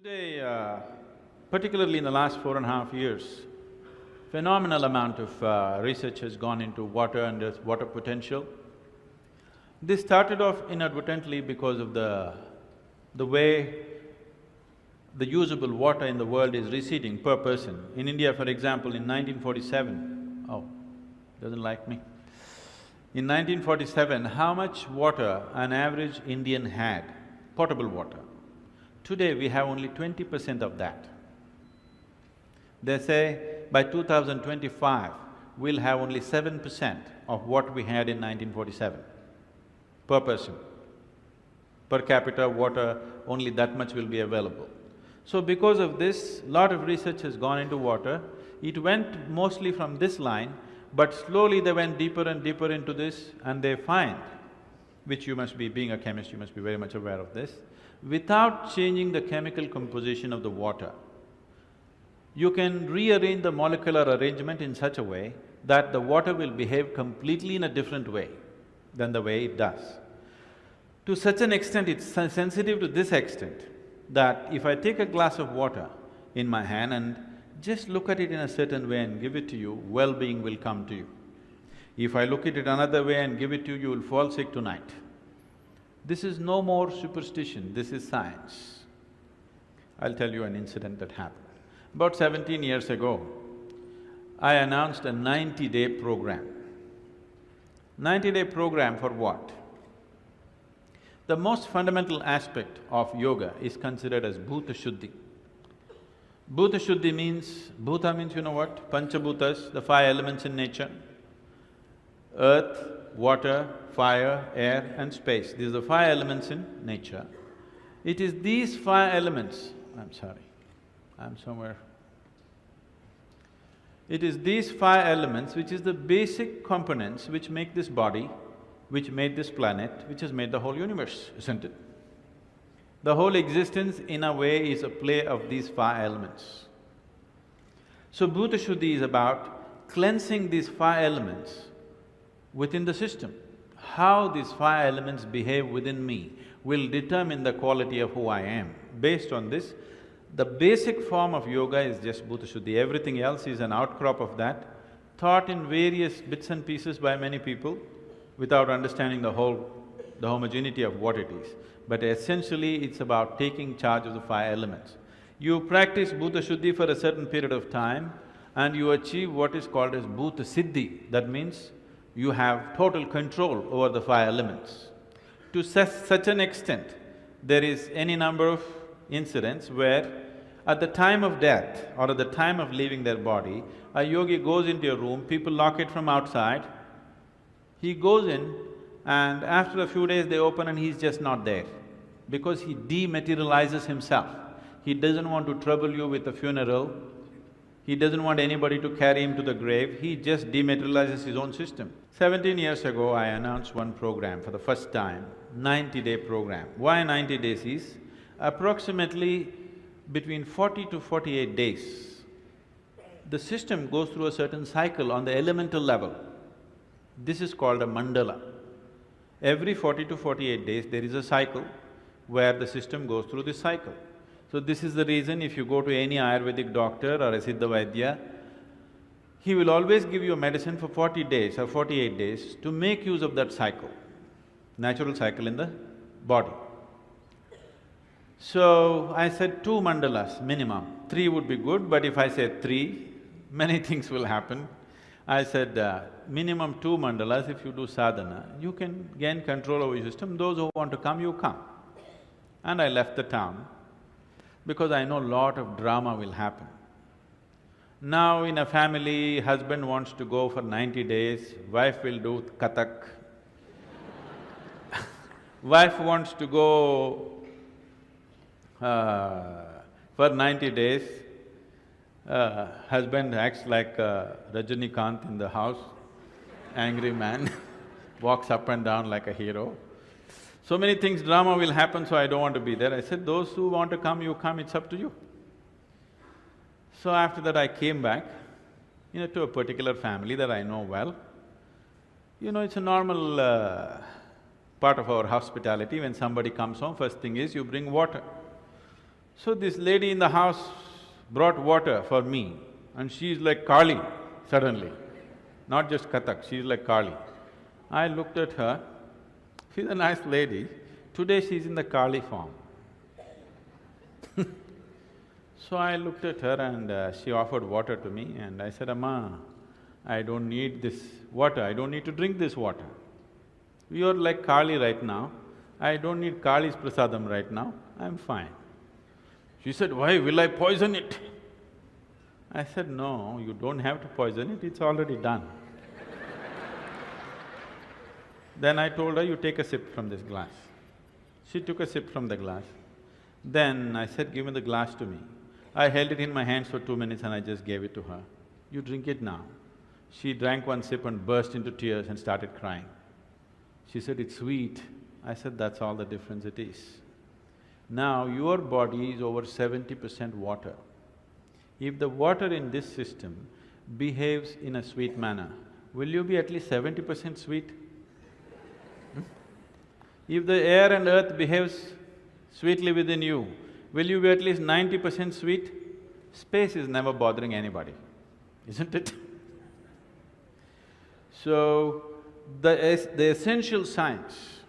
Today, particularly in the last 4.5 years, phenomenal amount of research has gone into water and its water potential. This started off inadvertently because of the way the usable water in the world is receding per person. In India, for example, in 1947, doesn't like me. In 1947, how much water an average Indian had, potable water? Today, we have only 20% of that. They say by 2025, we'll have only 7% of what we had in 1947 per person. Per capita water, only that much will be available. So because of this, lot of research has gone into water. It went mostly from this line, but slowly they went deeper and deeper into this, and they find, which you must be… being a chemist, you must be very much aware of this, without changing the chemical composition of the water, you can rearrange the molecular arrangement in such a way that the water will behave completely in a different way than the way it does. To such an extent, it's sensitive to this extent that if I take a glass of water in my hand and just look at it in a certain way and give it to you, well-being will come to you. If I look at it another way and give it to you, you will fall sick tonight. This is no more superstition, this is science. I'll tell you an incident that happened. About 17 years ago, I announced a 90-day program. 90-day program for what? The most fundamental aspect of yoga is considered as bhuta shuddhi. Bhuta shuddhi means… bhuta means you know what? Panchabhutas, the five elements in nature. Earth, water, fire, air and space, these are the five elements in nature. It is these five elements… I'm sorry, I'm somewhere… It is these five elements which is the basic components which make this body, which made this planet, which has made the whole universe, isn't it? The whole existence in a way is a play of these five elements. So Bhuta Shuddhi is about cleansing these five elements within the system. How these five elements behave within me will determine the quality of who I am. Based on this, the basic form of yoga is just Bhuta Shuddhi, everything else is an outcrop of that, taught in various bits and pieces by many people without understanding the homogeneity of what it is. But essentially, it's about taking charge of the five elements. You practice Bhuta Shuddhi for a certain period of time and you achieve what is called as Bhuta Siddhi. That means you have total control over the five elements. To such an extent, there is any number of incidents where at the time of death or at the time of leaving their body, a yogi goes into a room, people lock it from outside, he goes in and after a few days they open and he's just not there because he dematerializes himself. He doesn't want to trouble you with a funeral, he doesn't want anybody to carry him to the grave, he just dematerializes his own system. 17 years ago, I announced one program for the first time, 90-day program. Why 90 days is, approximately between 40 to 48 days, the system goes through a certain cycle on the elemental level. This is called a mandala. Every 40 to 48 days, there is a cycle where the system goes through this cycle. So this is the reason if you go to any Ayurvedic doctor or a Siddha Vaidya, he will always give you a medicine for 40 days or 48 days to make use of that cycle, natural cycle in the body. So I said 2 mandalas minimum, 3 would be good, but if I say 3, many things will happen. I said, minimum 2 mandalas, if you do sadhana, you can gain control over your system, those who want to come, you come. And I left the town because I know a lot of drama will happen. Now in a family, husband wants to go for 90 days, wife will do Kathak. Wife wants to go for 90 days, husband acts like Rajinikanth in the house, angry man, walks up and down like a hero. So many things, drama will happen, so I don't want to be there. I said, those who want to come, you come, it's up to you. So after that I came back, to a particular family that I know well. It's a normal part of our hospitality. When somebody comes home, first thing is you bring water. So this lady in the house brought water for me and she's like Kali suddenly, not just Kathak, she's like Kali. I looked at her, she's a nice lady, today she's in the Kali form. So I looked at her and she offered water to me and I said, Amma, I don't need this water, I don't need to drink this water. You're like Kali right now, I don't need Kali's prasadam right now, I'm fine. She said, why, will I poison it? I said, no, you don't have to poison it, it's already done. Then I told her, you take a sip from this glass. She took a sip from the glass. Then I said, give me the glass to me. I held it in my hands for 2 minutes and I just gave it to her. You drink it now. She drank one sip and burst into tears and started crying. She said, it's sweet. I said, that's all the difference it is. Now, your body is over 70% water. If the water in this system behaves in a sweet manner, will you be at least 70% sweet? If the air and earth behaves sweetly within you, will you be at least 90% sweet? Space is never bothering anybody, isn't it? So, the essential science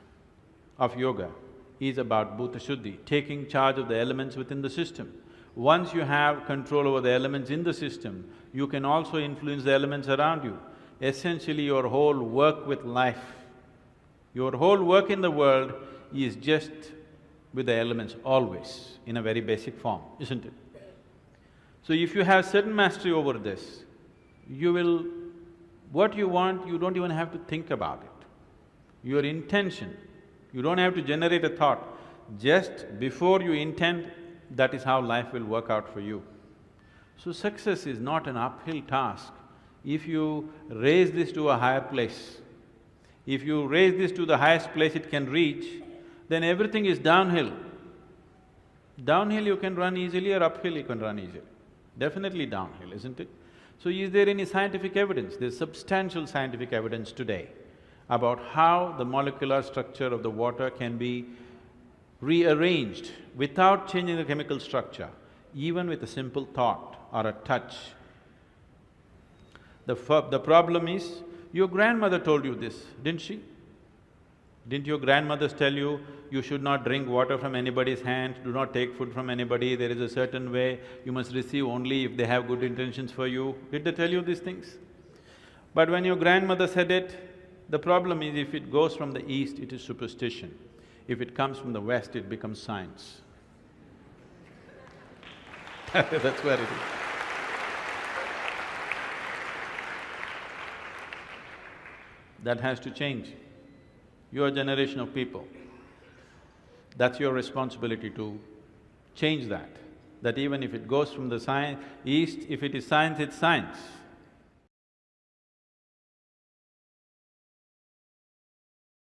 of yoga is about bhuta shuddhi, taking charge of the elements within the system. Once you have control over the elements in the system, you can also influence the elements around you. Essentially, your whole work with life, your whole work in the world is just with the elements always, in a very basic form, isn't it? So if you have certain mastery over this, you will… what you want, you don't even have to think about it. Your intention, you don't have to generate a thought. Just before you intend, that is how life will work out for you. So success is not an uphill task. If you raise this to a higher place, if you raise this to the highest place it can reach, then everything is downhill. Downhill you can run easily or uphill you can run easily. Definitely downhill, isn't it? So is there any scientific evidence? There's substantial scientific evidence today about how the molecular structure of the water can be rearranged without changing the chemical structure, even with a simple thought or a touch. The problem is, your grandmother told you this, didn't she? Didn't your grandmothers tell you, you should not drink water from anybody's hand, do not take food from anybody, there is a certain way, you must receive only if they have good intentions for you? Did they tell you these things? But when your grandmother said it, the problem is if it goes from the east, it is superstition. If it comes from the west, it becomes science. That's where it is. That has to change. Your generation of people, that's your responsibility to change that. That even if it goes from the east, if it is science, it's science.